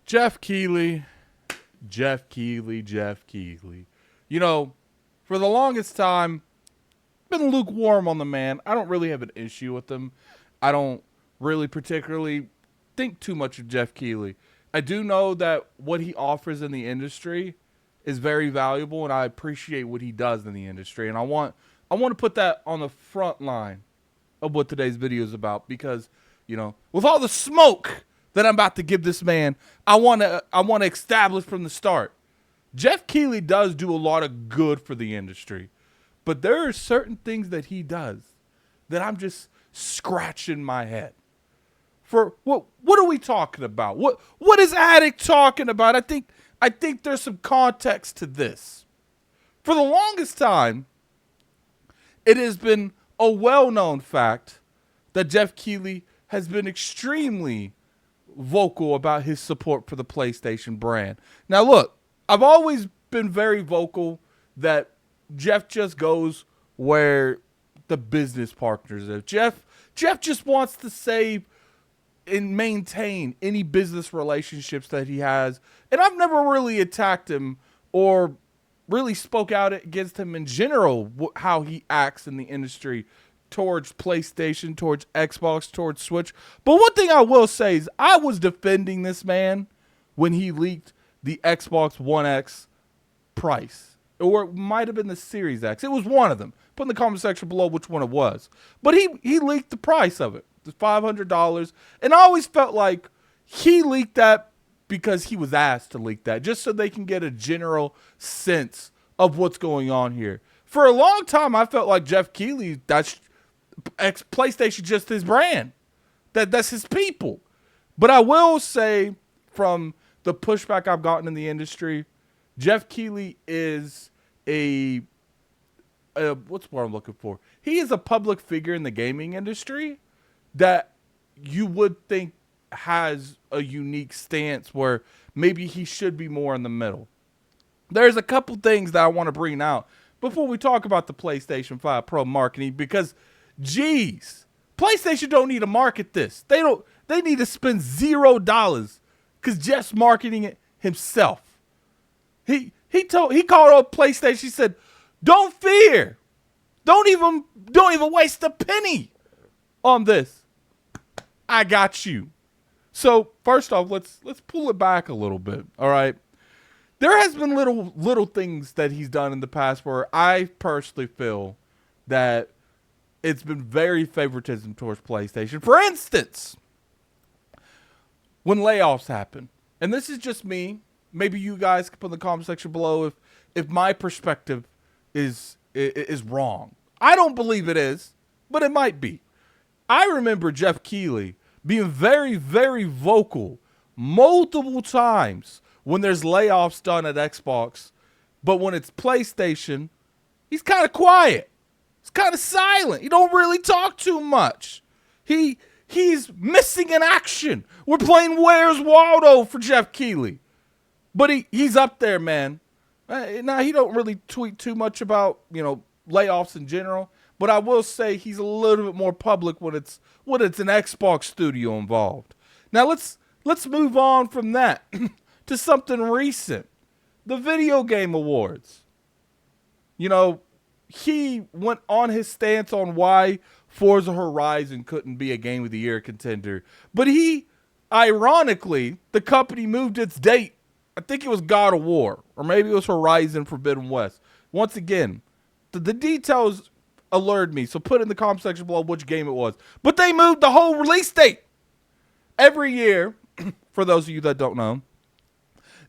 Geoff Keighley. You know, for the longest time, been lukewarm on the man. I don't really have an issue with him. I don't really particularly think too much of Geoff Keighley. I do know that what he offers in the industry is very valuable, and I appreciate what he does in the industry. And I want to put that on the front line of what today's video is about, because, you know, with all the smoke that I'm about to give this man, I want to establish from the start. Geoff Keighley does do a lot of good for the industry, but there are certain things that he does that I'm just scratching my head. For what are we talking about? What is Addict talking about? I think there's some context to this. For the longest time, it has been a well-known fact that Geoff Keighley has been extremely vocal about his support for the PlayStation brand. Now look, I've always been very vocal that Geoff just goes where the business partners are. Geoff just wants to save and maintain any business relationships that he has. And I've never really attacked him or really spoke out against him in general, how he acts in the industry towards PlayStation, towards Xbox, towards Switch. But one thing I will say is I was defending this man when he leaked the Xbox One X price. Or it might have been the Series X. It was one of them. Put in the comment section below which one it was. But he leaked the price of it. It's $500. And I always felt like he leaked that because he was asked to leak that, just so they can get a general sense of what's going on here. For a long time, I felt like Geoff Keighley, that's PlayStation, just his brand. That's his people. But I will say, from the pushback I've gotten in the industry, Geoff Keighley is what's what I'm looking for? He is a public figure in the gaming industry that you would think has a unique stance where maybe he should be more in the middle. There's a couple things that I want to bring out before we talk about the PlayStation 5 Pro marketing, because geez, PlayStation don't need to market this. They need to spend $0 because Geoff's marketing it himself. He called up PlayStation. He said, "Don't fear. Don't even waste a penny on this. I got you." So first off, let's pull it back a little bit. All right. There has been little things that he's done in the past where I personally feel that it's been very favoritism towards PlayStation. For instance, when layoffs happen, and this is just me, maybe you guys can put in the comment section below if my perspective is wrong. I don't believe it is, but it might be. I remember Geoff Keighley being very, very vocal multiple times when there's layoffs done at Xbox, but when it's PlayStation, he's kind of quiet. He's kind of silent. He don't really talk too much. He's missing in action. We're playing Where's Waldo for Geoff Keighley. But he's up there, man. Now, he don't really tweet too much about, you know, layoffs in general, but I will say he's a little bit more public when it's an Xbox studio involved. Now, let's move on from that to something recent. The Video Game Awards. You know, he went on his stance on why Forza Horizon couldn't be a Game of the Year contender. But ironically, the company moved its date. I think it was God of War, or maybe it was Horizon Forbidden West. Once again, the details alerted me, so put in the comment section below which game it was. But they moved the whole release date. Every year, for those of you that don't know,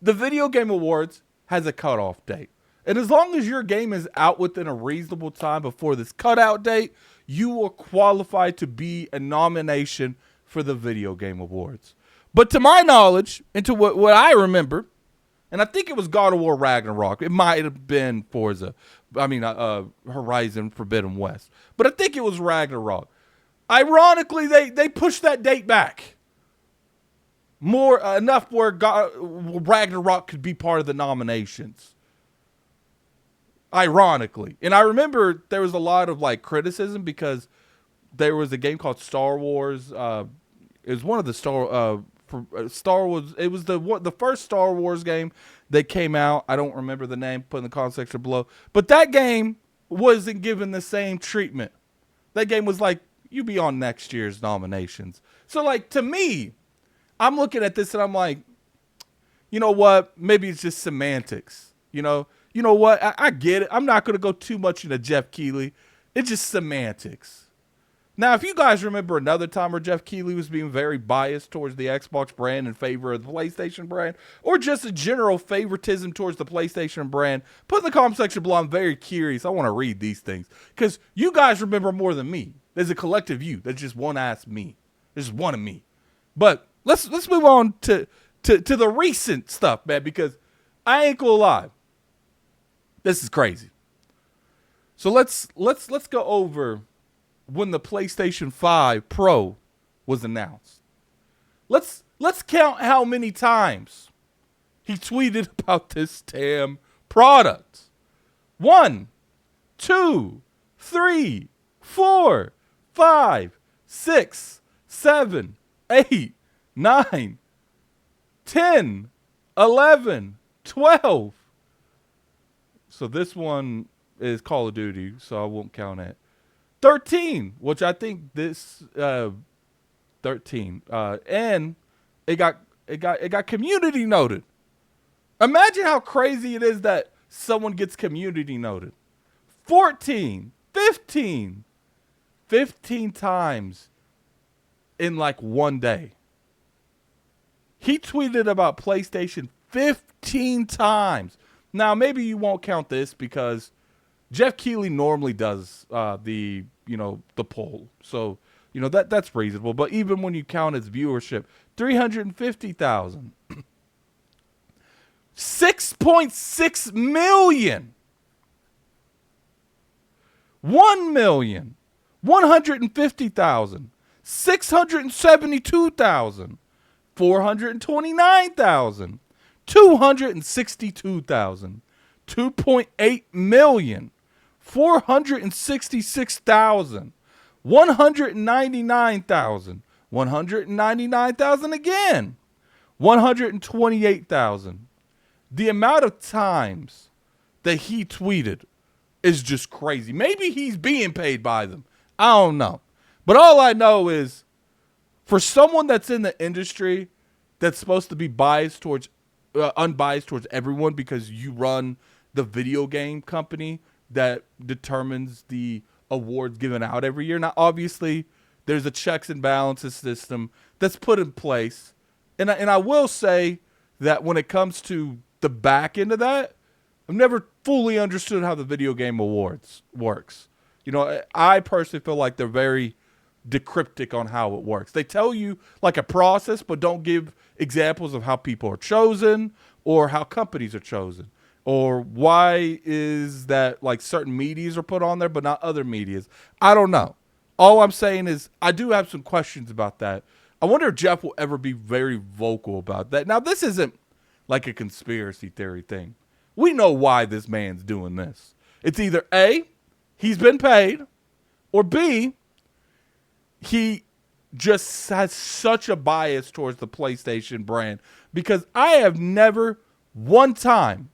the Video Game Awards has a cutoff date. And as long as your game is out within a reasonable time before this cutout date, you will qualify to be a nomination for the Video Game Awards. But to my knowledge, and to what I remember, and I think it was God of War Ragnarok. It might have been Horizon Forbidden West. But I think it was Ragnarok. Ironically, they pushed that date back. Enough where Ragnarok could be part of the nominations. Ironically. And I remember there was a lot of criticism because there was a game called Star Wars. It was one of the Star Wars. It was the first Star Wars game that came out. I don't remember the name. Put in the comment section below. But that game wasn't given the same treatment. That game was like, you be on next year's nominations. So like, to me, I'm looking at this and I'm like, you know what? Maybe it's just semantics. You know what? I get it. I'm not going to go too much into Geoff Keighley. It's just semantics. Now, if you guys remember another time where Geoff Keighley was being very biased towards the Xbox brand in favor of the PlayStation brand, or just a general favoritism towards the PlayStation brand, put in the comment section below. I'm very curious. I want to read these things because you guys remember more than me. There's a collective you. There's just one ass me. There's one of me. But let's move on to the recent stuff, man, because I ain't gonna lie. This is crazy. So let's go over when the PlayStation 5 Pro was announced. Let's count how many times he tweeted about this damn product. 1, 2, 3, 4, 5, 6, 7, 8, 9, 10, 11, 12. So this one is Call of Duty, so I won't count it. 13, which I think this 13, and it got community noted. Imagine how crazy it is that someone gets community noted. 14, 15 times in like one day. He tweeted about PlayStation 15 times. Now maybe you won't count this because Geoff Keighley normally does the poll. So, that's reasonable. But even when you count his viewership, 350,000. 6.6 million. 1,150,000. 672,000. 429,000. 262,000. 2.8 million. 466,000, 199,000, 199,000 again, 128,000. The amount of times that he tweeted is just crazy. Maybe he's being paid by them. I don't know. But all I know is for someone that's in the industry that's supposed to be biased towards, unbiased towards everyone because you run the video game company that determines the awards given out every year. Now, obviously, there's a checks and balances system that's put in place. And I will say that when it comes to the back end of that, I've never fully understood how the video game awards works. I personally feel like they're very decryptic on how it works. They tell you like a process, but don't give examples of how people are chosen or how companies are chosen. Or why is that like certain medias are put on there, but not other medias? I don't know. All I'm saying is I do have some questions about that. I wonder if Geoff will ever be very vocal about that. Now, this isn't like a conspiracy theory thing. We know why this man's doing this. It's either A, he's been paid, or B, he just has such a bias towards the PlayStation brand. Because I have never one time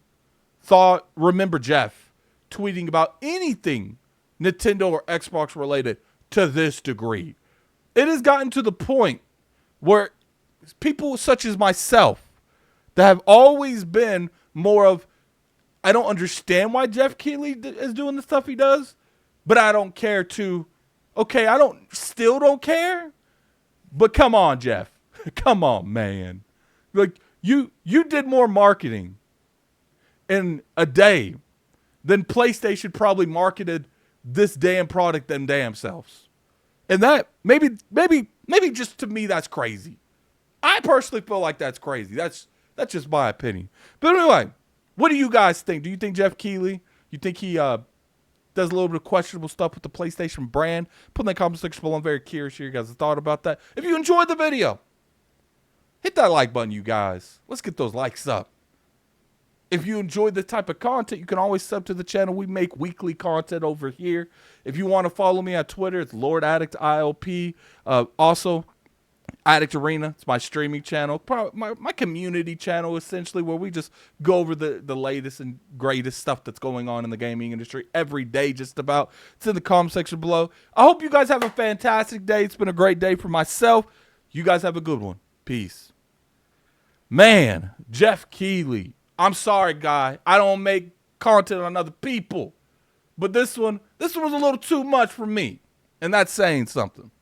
remember Geoff tweeting about anything Nintendo or Xbox related to this degree. It has gotten to the point where people such as myself that have always been more of, I don't understand why Geoff Keighley is doing the stuff he does, but I don't care to, okay, still don't care, but come on, Geoff. Come on, man. Like, you did more marketing in a day than PlayStation probably marketed this damn product them damn selves. And that maybe just to me that's crazy. I personally feel like that's crazy. That's just my opinion. But anyway, what do you guys think? Do you think Geoff Keighley, you think he does a little bit of questionable stuff with the PlayStation brand? Put in the comment section below. I'm very curious your guys' thought about that. If you enjoyed the video, hit that like button, you guys. Let's get those likes up. If you enjoy this type of content, you can always sub to the channel. We make weekly content over here. If you want to follow me on Twitter, it's Lord Addict ILP. Also, Addict Arena. It's my streaming channel, my community channel, essentially, where we just go over the latest and greatest stuff that's going on in the gaming industry every day, just about. It's in the comment section below. I hope you guys have a fantastic day. It's been a great day for myself. You guys have a good one. Peace. Man, Geoff Keighley. I'm sorry, guy. I don't make content on other people. But this one was a little too much for me. And that's saying something.